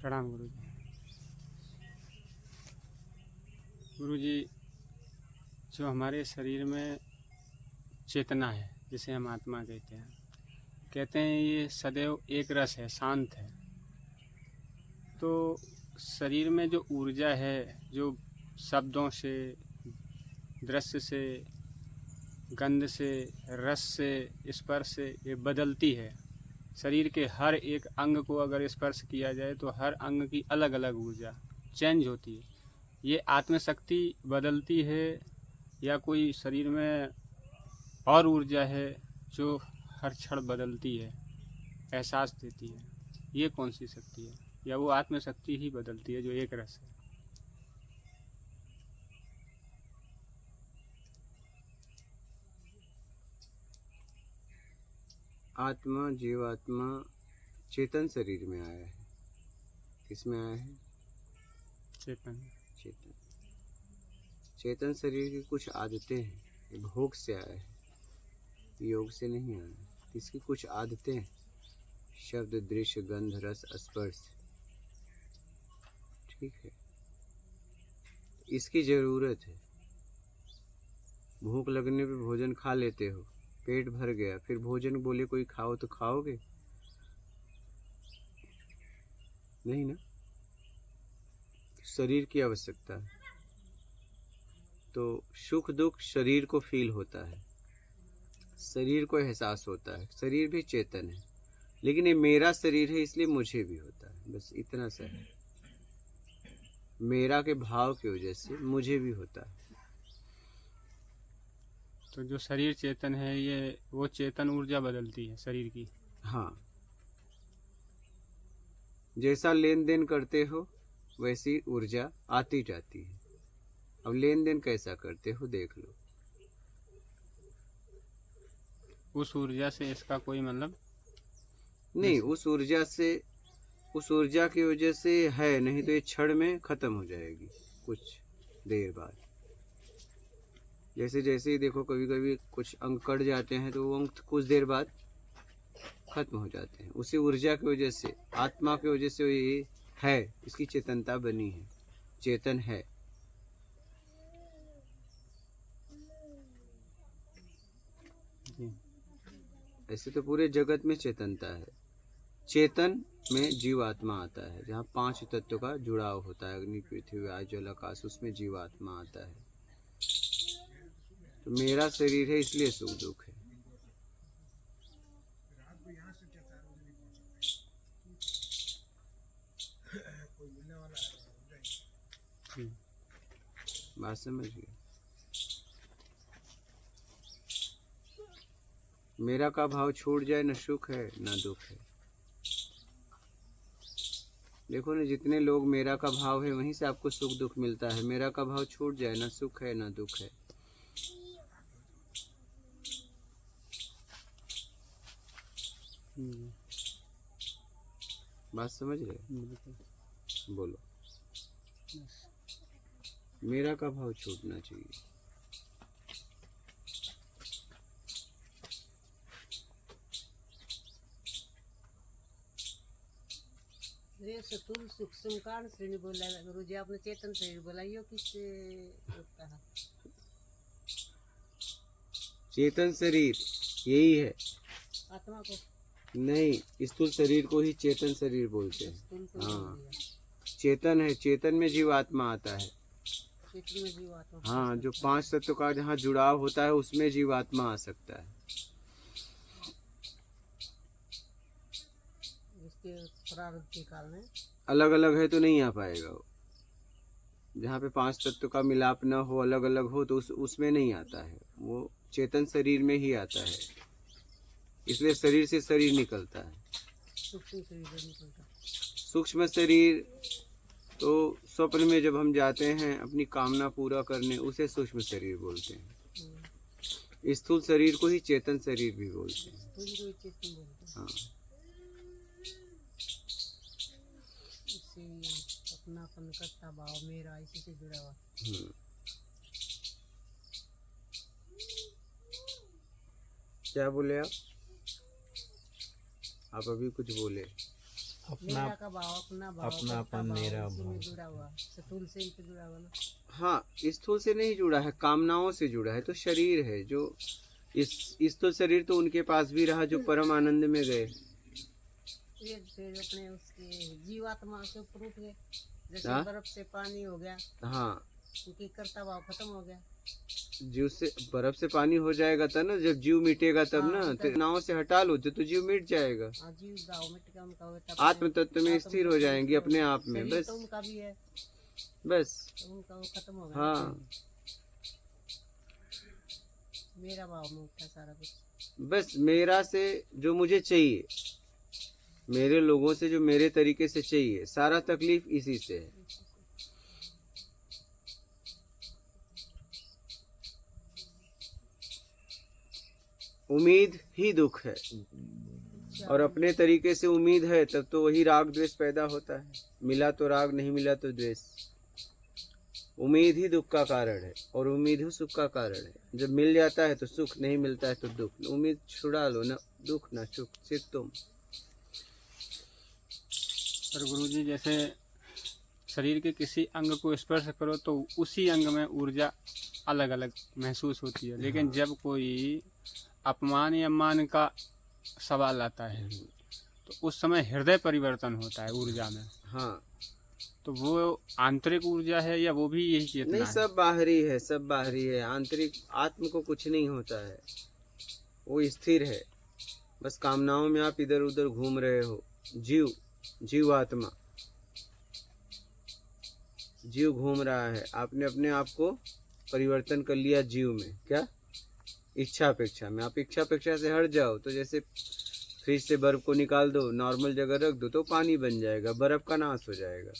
प्रणाम गुरु जी। गुरु जी, जो हमारे शरीर में चेतना है, जिसे हम आत्मा कहते हैं ये सदैव एक रस है, शांत है। तो शरीर में जो ऊर्जा है, जो शब्दों से, दृश्य से, गंध से, रस से, स्पर्श से ये बदलती है। शरीर के हर एक अंग को अगर स्पर्श किया जाए तो हर अंग की अलग अलग ऊर्जा चेंज होती है। ये आत्मशक्ति बदलती है या कोई शरीर में और ऊर्जा है जो हर क्षण बदलती है, एहसास देती है? ये कौन सी शक्ति है? या वो आत्मशक्ति ही बदलती है जो एक रस है? आत्मा, जीवात्मा चेतन शरीर में आया है। किसमें आया है? चेतन। चेतन। चेतन शरीर की कुछ आदतें हैं। ये भोग से आया है, योग से नहीं आया है। इसकी कुछ आदतें हैं, शब्द, दृश्य, गंध, रस, स्पर्श। ठीक है, इसकी जरूरत है। भूख लगने पे भोजन खा लेते हो, पेट भर गया, फिर भोजन बोले कोई खाओ तो खाओगे नहीं ना। शरीर की आवश्यकता है, तो सुख दुख शरीर को फील होता है, शरीर को एहसास होता है। शरीर भी चेतन है, लेकिन ये मेरा शरीर है इसलिए मुझे भी होता है, बस इतना सा है। मेरा के भाव की वजह से मुझे भी होता है। तो जो शरीर चेतन है, ये वो चेतन ऊर्जा बदलती है शरीर की। हाँ, जैसा लेन देन करते हो वैसी ऊर्जा आती जाती है। अब लेन देन कैसा करते हो देख लो। उस ऊर्जा से इसका कोई मतलब नहीं, उस ऊर्जा से, उस ऊर्जा की वजह से है, नहीं तो ये क्षण में खत्म हो जाएगी कुछ देर बाद। जैसे जैसे ही देखो, कभी कभी कुछ अंक कट जाते हैं तो वो अंक कुछ देर बाद खत्म हो जाते हैं। उसी ऊर्जा की वजह से, आत्मा की वजह से ये है, इसकी चेतनता बनी है, चेतन है। ऐसे तो पूरे जगत में चेतनता है। चेतन में जीवात्मा आता है, जहाँ 5 तत्व का जुड़ाव होता है, अग्नि, पृथ्वी, वायु, जल, आकाश, उसमें जीवात्मा आता है। तो मेरा शरीर है इसलिए सुख दुख है। बात समझ गए? मेरा का भाव छूट जाए, न सुख है न दुख है। देखो ना, जितने लोग मेरा का भाव है वहीं से आपको सुख दुख मिलता है। मेरा का भाव छूट जाए, न सुख है न दुख है। बात समझ रहे? बोलो, मेरा का भाव छूटना चाहिए। ये स्थूल सूक्ष्म कारण श्रेणी बोला गुरु जी, आपने चेतन शरीर बोला, यो किससे होता है? चेतन शरीर यही है। आत्मा को नहीं, स्थूल शरीर को ही चेतन शरीर बोलते हैं। स्थूल को हाँ, चेतन है। चेतन में जीवात्मा आता है। चेतन में जीव आत्मा। हाँ, जो 5 तत्व का जहाँ जुड़ाव होता है उसमें जीवात्मा आ सकता है। इसके प्रारब्ध के कारण अलग अलग है तो नहीं आ पाएगा वो। जहाँ पे 5 तत्व का मिलाप न हो, अलग अलग हो, तो उसमें नहीं आता है। वो चेतन शरीर में ही आता है, इसलिए शरीर से शरीर निकलता है। सूक्ष्म शरीर से निकलता है। सूक्ष्म शरीर तो स्वप्न में जब हम जाते हैं अपनी कामना पूरा करने, उसे सूक्ष्म शरीर बोलते हैं। स्थूल शरीर को ही चेतन शरीर भी बोलते हैं। स्थूल को चेतन बोलते हैं। हाँ, इससे अपनापन करता भाव मेरा इसी से जुड़ा हुआ। क्या बोले आप? आप अभी कुछ बोले। मेरा का भाव, अपना भाव, अपनापन, मेरा उसी में भाव। जुड़ा हुआ, स्थूल से ही तो जुड़ा हुआ ना। हाँ, स्थूल से नहीं जुड़ा है, कामनाओं से जुड़ा है। तो शरीर है जो इस तो शरीर तो उनके पास भी रहा जो परम आनंद में गए। ये फिर अपने उसके जीवात्मा के ऊपर उठ गए, जैसे हाँ? बर्फ से पानी हो गया, हाँ, उनकी कर्ता भाव खत्म हो गया। जीव से बर्फ से पानी हो जाएगा तब ना, जब जीव मिटेगा तब हाँ, ना। तब। तो नाव से हटा लो तो जीव मिट जाएगा। और जीव गाँव मिट गया उनका, वो तब आत्म तत्व में आत्म स्थिर हो तत्व जाएंगी में अपने आप में। शरीर बस तो उनका भी है, बस। तो उनका वो खत्म हो गया। हाँ, मेरा भाव में उठा सारा कुछ। बस मेरा से जो मुझे चाहिए, मेरे लोगों से जो मेरे तरीके से चाहिए, सारा तकलीफ इसी से है। उम्मीद ही दुख है, और अपने तरीके से उम्मीद है तब तो वही राग द्वेष पैदा होता है। मिला तो राग, नहीं मिला तो द्वेष। उम्मीद ही दुख का कारण है, और उम्मीद ही सुख का कारण है। जब मिल जाता है तो सुख, नहीं मिलता है तो दुख। उम्मीद छुड़ा लो, ना दुख ना सुख, सिर्फ तुम। पर गुरुजी जैसे शरीर के किसी अंग को स्पर्श करो तो उसी अंग में ऊर्जा अलग अलग महसूस होती है, लेकिन जब कोई अपमान या मान का सवाल आता है तो उस समय हृदय परिवर्तन होता है ऊर्जा में। हाँ, तो वो आंतरिक ऊर्जा है या वो भी यही चेतना नहीं, है? सब बाहरी है, सब बाहरी है। आंतरिक आत्म को कुछ नहीं होता है, वो स्थिर है। बस कामनाओं में आप इधर उधर घूम रहे हो। जीव आत्मा, जीव घूम रहा है। आपने अपने आप को परिवर्तन कर लिया जीव में। क्या? इच्छा अपेक्षा में। आप इच्छा अपेक्षा से हट जाओ तो जैसे फ्रिज से बर्फ को निकाल दो, नॉर्मल जगह रख दो तो पानी बन जाएगा, बर्फ का नाश हो जाएगा।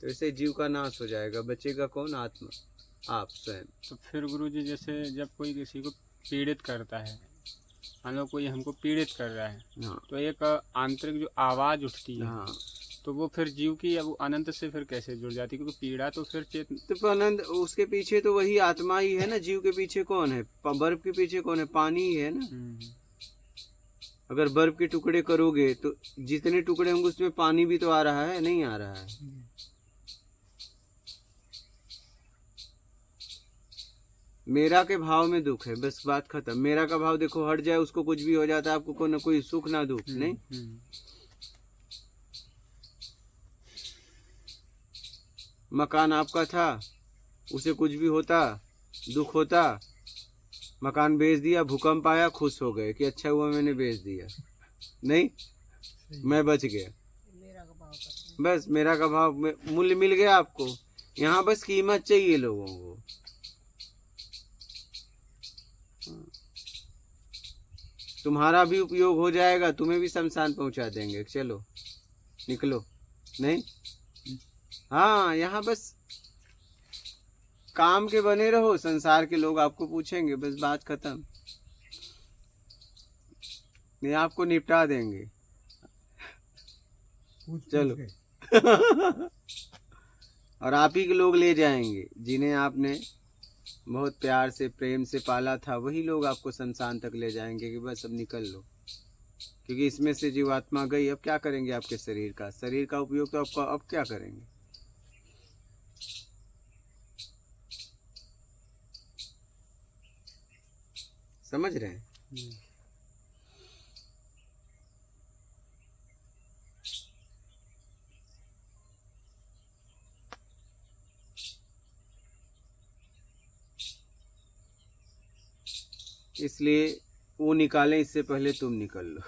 तो ऐसे जीव का नाश हो जाएगा, बचेगा कौन? आत्मा, आप स्वयं। तो फिर गुरुजी जैसे जब कोई किसी को पीड़ित करता है, मान लो कोई हमको पीड़ित कर रहा है, हाँ, तो एक आंतरिक जो आवाज उठती है, हाँ। तो वो फिर जीव की अब अनंत से फिर कैसे जुड़ जाती है? क्योंकि पीड़ा तो फिर तो आनंद, उसके पीछे तो वही आत्मा ही है ना। जीव के पीछे कौन है? बर्फ के पीछे कौन है? पानी ही है ना। अगर बर्फ के टुकड़े करोगे तो जितने टुकड़े होंगे उसमें पानी भी तो आ रहा है, नहीं आ रहा है? मेरा के भाव में दुख है, बस बात खत्म। मेरा का भाव देखो हट जाए, उसको कुछ भी हो जाता है, आपको कोई ना कोई सुख ना दुख, नहीं। मकान आपका था, उसे कुछ भी होता, दुख होता, मकान बेच दिया, भूकंप आया, खुश हो गए कि अच्छा हुआ मैंने बेच दिया, नहीं, मैं बच गया। मेरा का भाव खत्म। बस मेरा का भाव में मूल्य मिल गया आपको। यहाँ बस कीमत चाहिए लोगों को। तुम्हारा भी उपयोग हो जाएगा, तुम्हें भी शमशान पहुंचा देंगे, चलो निकलो, नहीं। हाँ, यहाँ बस काम के बने रहो, संसार के लोग आपको पूछेंगे, बस बात खत्म। नहीं, आपको निपटा देंगे, चलो। और आप ही के लोग ले जाएंगे, जिन्हें आपने बहुत प्यार से प्रेम से पाला था, वही लोग आपको शमशान तक ले जाएंगे कि बस अब निकल लो। क्योंकि इसमें से जीवात्मा गई, अब क्या करेंगे आपके शरीर का? शरीर का उपयोग तो आपको अब क्या करेंगे? समझ रहे हैं? इसलिए वो निकालें इससे पहले तुम निकल लो।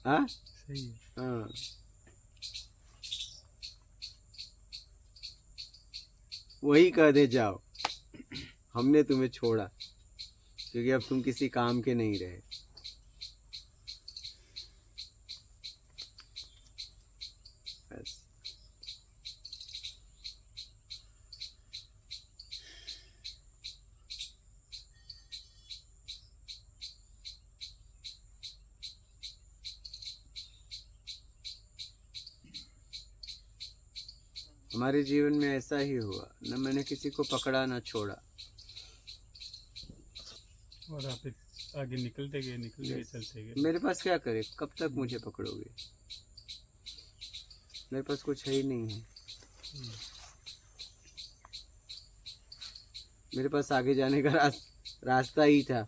हाँ, सही है। हाँ। वही कह दे जाओ, हमने तुम्हें छोड़ा, क्योंकि अब तुम किसी काम के नहीं रहे। बस। हमारे जीवन में ऐसा ही हुआ, न मैंने किसी को पकड़ा न छोड़ा। और आप एक आगे निकलते गए चलते गए। मेरे पास क्या करे, कब तक मुझे पकड़ोगे? मेरे पास कुछ है ही नहीं है। मेरे पास आगे जाने का रास्ता ही था,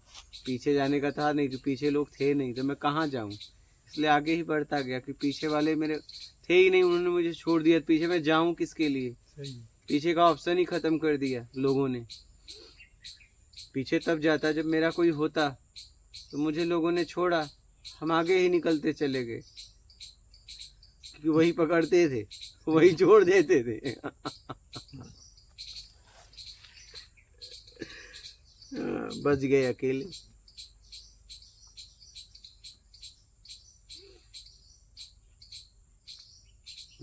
पीछे जाने का था नहीं, कि पीछे लोग थे नहीं तो मैं कहाँ जाऊं। इसलिए आगे ही बढ़ता गया कि पीछे वाले मेरे थे ही नहीं, उन्होंने मुझे छोड़ दिया। पीछे मैं जाऊं किसके लिए? सही। पीछे का ऑप्शन ही खत्म कर दिया लोगों ने। पीछे तब जाता जब मेरा कोई होता, तो मुझे लोगों ने छोड़ा, हम आगे ही निकलते चले गए, क्योंकि वही पकड़ते थे, वही छोड़ देते थे। बच गए अकेले।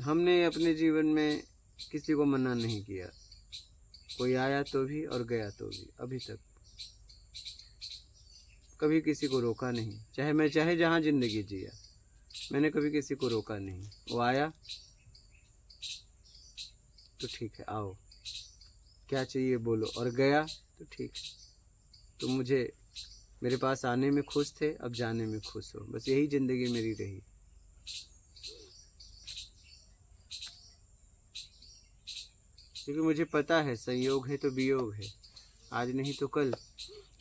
हमने अपने जीवन में किसी को मना नहीं किया, कोई आया तो भी और गया तो भी। अभी तक कभी किसी को रोका नहीं, चाहे मैं चाहे जहाँ जिंदगी जिया, मैंने कभी किसी को रोका नहीं। वो आया तो ठीक है, आओ, क्या चाहिए बोलो, और गया तो ठीक है। तो मुझे मेरे पास आने में खुश थे, अब जाने में खुश हो, बस यही जिंदगी मेरी रही। क्योंकि मुझे पता है संयोग है तो वियोग है, आज नहीं तो कल।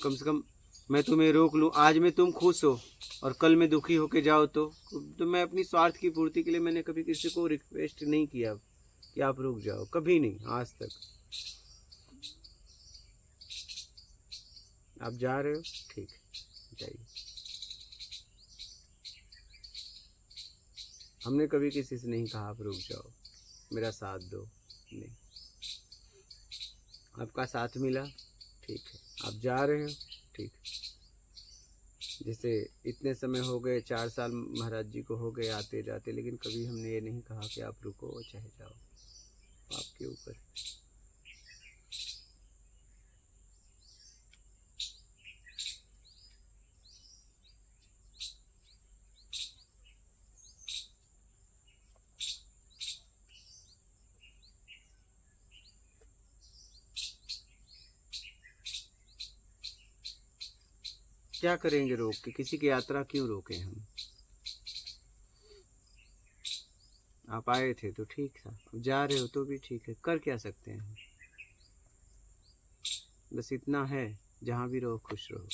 कम से कम मैं तुम्हें रोक लूँ, आज में तुम खुश हो और कल में दुखी होके जाओ तो मैं अपनी स्वार्थ की पूर्ति के लिए मैंने कभी किसी को रिक्वेस्ट नहीं किया कि आप रुक जाओ, कभी नहीं आज तक। आप जा रहे हो, ठीक है, जाइए। हमने कभी किसी से नहीं कहा आप रुक जाओ, मेरा साथ दो, नहीं। आपका साथ मिला, ठीक है, आप जा रहे हो, ठीक है। जैसे इतने समय हो गए, 4 साल महाराज जी को हो गए आते जाते, लेकिन कभी हमने ये नहीं कहा कि आप रुको चाहे जाओ, आपके ऊपर। क्या करेंगे रोक के? किसी की यात्रा क्यों रोके हम? आप आए थे तो ठीक था, अब जा रहे हो तो भी ठीक है, कर क्या सकते हैं? बस इतना है, जहाँ भी रहो खुश रहो।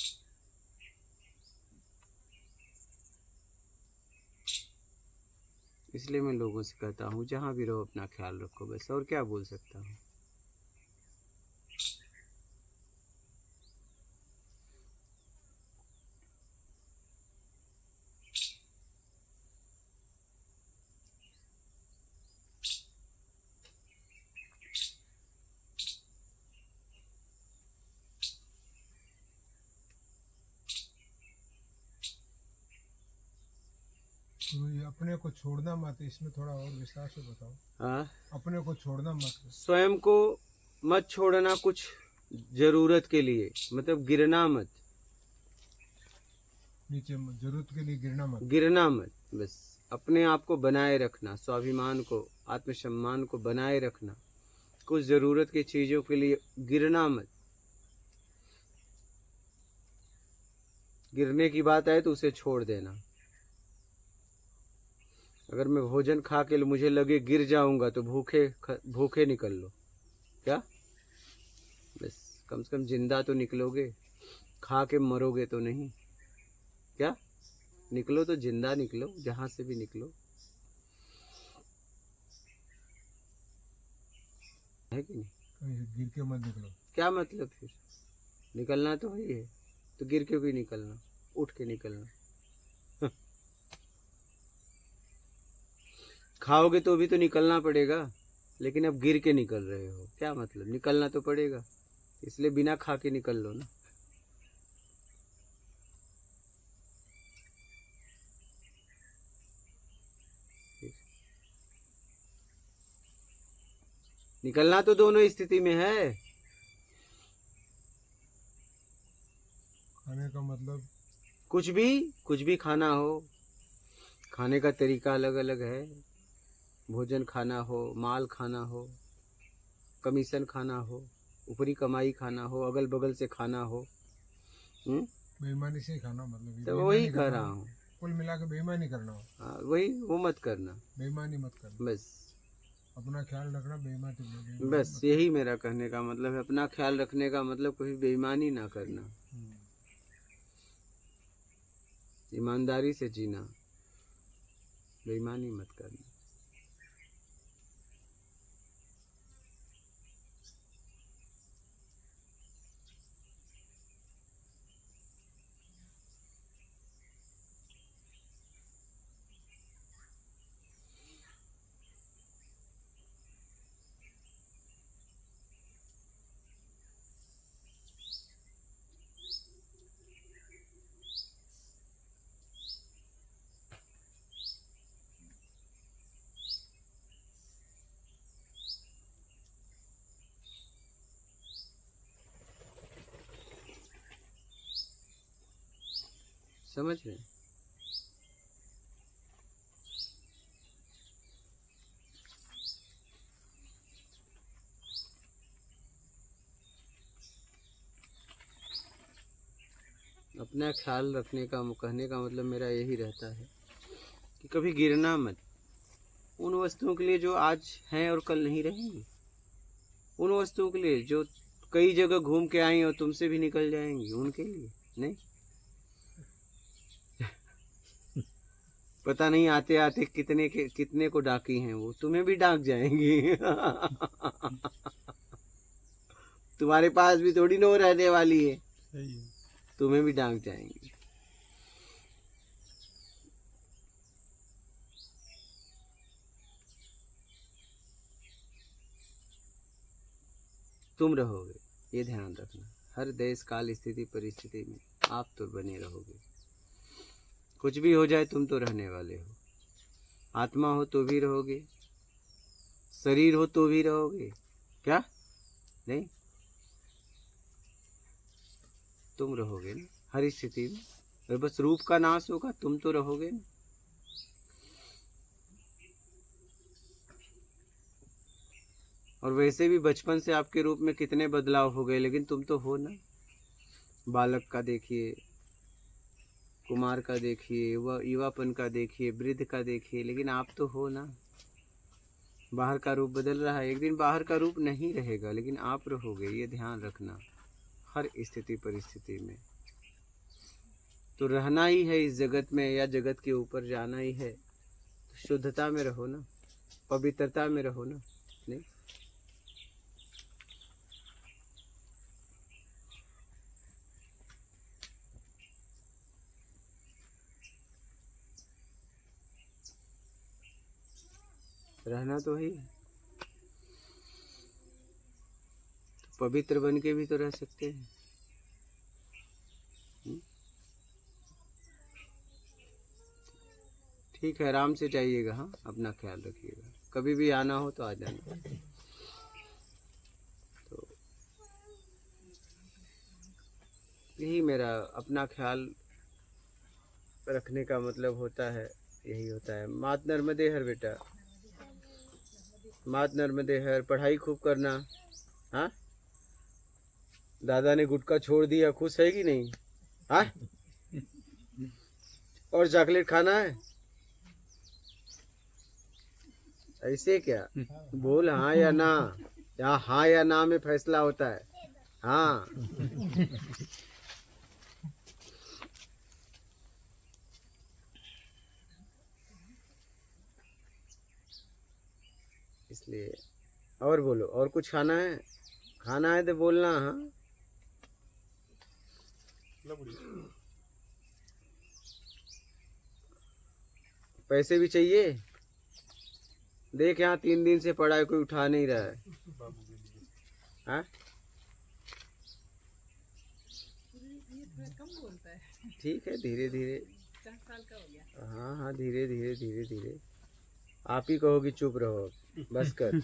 इसलिए मैं लोगों से कहता हूँ जहाँ भी रहो अपना ख्याल रखो, बस, और क्या बोल सकता हूँ। तो ये अपने को छोड़ना मत, इसमें थोड़ा और विस्तार से बताओ। हाँ, अपने को छोड़ना मत। स्वयं को मत छोड़ना कुछ जरूरत के लिए, मतलब गिरना मत, नीचे मत, जरूरत के लिए गिरना मत। गिरना मत, बस अपने आप को बनाए रखना, स्वाभिमान को, आत्मसम्मान को बनाए रखना। कुछ जरूरत की चीजों के लिए गिरना मत। गिरने की बात आए तो उसे छोड़ देना। अगर मैं भोजन खा के मुझे लगे गिर जाऊंगा तो भूखे निकल लो, क्या? बस कम से कम जिंदा तो निकलोगे, खा के मरोगे तो नहीं, क्या? निकलो तो जिंदा निकलो, जहां से भी निकलो, है कि नहीं? कहीं गिर के मत निकलो। क्या मतलब? फिर निकलना तो वही है, तो गिर के भी निकलना, उठ के निकलना। खाओगे तो भी तो निकलना पड़ेगा, लेकिन अब गिर के निकल रहे हो, क्या मतलब? निकलना तो पड़ेगा, इसलिए बिना खा के निकल लो ना। निकलना तो दोनों स्थिति में है। खाने का मतलब कुछ भी खाना हो, खाने का तरीका अलग अलग है। भोजन खाना हो, माल खाना हो, कमीशन खाना हो, ऊपरी कमाई खाना हो, अगल बगल से खाना हो, बेईमानी से ही खाना मतलब तो बेईमानी वही कह करना रहा हो। हूँ। कुल मिला के बेईमानी करना हो, हाँ, वही वो मत करना, बेईमानी मत करना। बस। अपना ख्याल रखना, बेईमानी बस मत यही मेरा कहने का मतलब है। अपना ख्याल रखने का मतलब कभी बेईमानी ना करना, ईमानदारी से जीना, बेईमानी मत करना। समझ रहे हैं? अपना ख्याल रखने का कहने का मतलब मेरा यही रहता है कि कभी गिरना मत उन वस्तुओं के लिए जो आज हैं और कल नहीं रहेंगी। उन वस्तुओं के लिए जो कई जगह घूम के आई और तुमसे भी निकल जाएंगी, उनके लिए नहीं। पता नहीं आते आते कितने को डाकी हैं, वो तुम्हें भी डाक जाएंगी। तुम्हारे पास भी थोड़ी ना वो रहने वाली है, तुम्हें भी डाक जाएंगी। तुम रहोगे, ये ध्यान रखना। हर देश काल स्थिति परिस्थिति में आप तो बने रहोगे। कुछ भी हो जाए तुम तो रहने वाले हो। आत्मा हो तो भी रहोगे, शरीर हो तो भी रहोगे। क्या नहीं, तुम रहोगे ना हर स्थिति में। और बस रूप का नाश होगा, तुम तो रहोगे ना। और वैसे भी बचपन से आपके रूप में कितने बदलाव हो गए, लेकिन तुम तो हो ना। बालक का देखिए, कुमार का देखिए, युवापन का देखिए, वृद्ध का देखिए, लेकिन आप तो हो ना। बाहर का रूप बदल रहा है, एक दिन बाहर का रूप नहीं रहेगा, लेकिन आप रहोगे, ये ध्यान रखना हर स्थिति परिस्थिति में। तो रहना ही है इस जगत में या जगत के ऊपर जाना ही है, तो शुद्धता में रहो ना, पवित्रता में रहो ना। नहीं, रहना तो है। तो पवित्र बन के भी तो रह सकते हैं। ठीक है, आराम से जाइएगा। हाँ, अपना ख्याल रखिएगा। कभी भी आना हो तो आ जाना। तो यही मेरा अपना ख्याल रखने का मतलब होता है, यही होता है। मात नर्मदे हर बेटा, मात नर्मदे हर। पढ़ाई खूब करना। हाँ, दादा ने गुटखा छोड़ दिया, खुश है कि नहीं? हाँ, और चॉकलेट खाना है? ऐसे क्या? बोल हाँ या ना, या हाँ या ना में फैसला होता है। हाँ, इसलिए और बोलो, और कुछ खाना है? खाना है तो बोलना। हाँ, पैसे भी चाहिए? देख, यहाँ 3 दिन से पड़ा है, कोई उठा नहीं रहा है। हाँ, ठीक है, धीरे धीरे। 4 साल का हो गया। हाँ हाँ, धीरे धीरे धीरे धीरे। आप ही कहोगी चुप रहो, बस कर।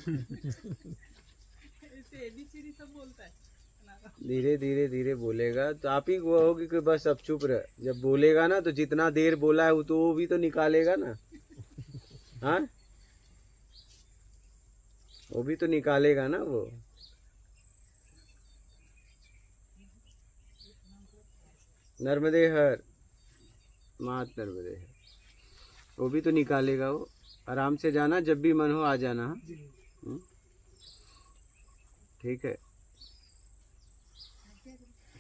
ऐसे ABCD सब बोलता है। धीरे धीरे धीरे बोलेगा तो आप ही कहोगी कि बस अब चुप रह। जब बोलेगा ना तो जितना देर बोला है वो भी तो निकालेगा ना। हाँ, वो भी तो निकालेगा ना वो। नर्मदे हर, मात नर्मदे हर। वो भी तो निकालेगा वो। आराम से जाना, जब भी मन हो आ जाना। हाँ? ठीक है,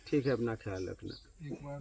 ठीक है, अपना ख्याल रखना। एक बार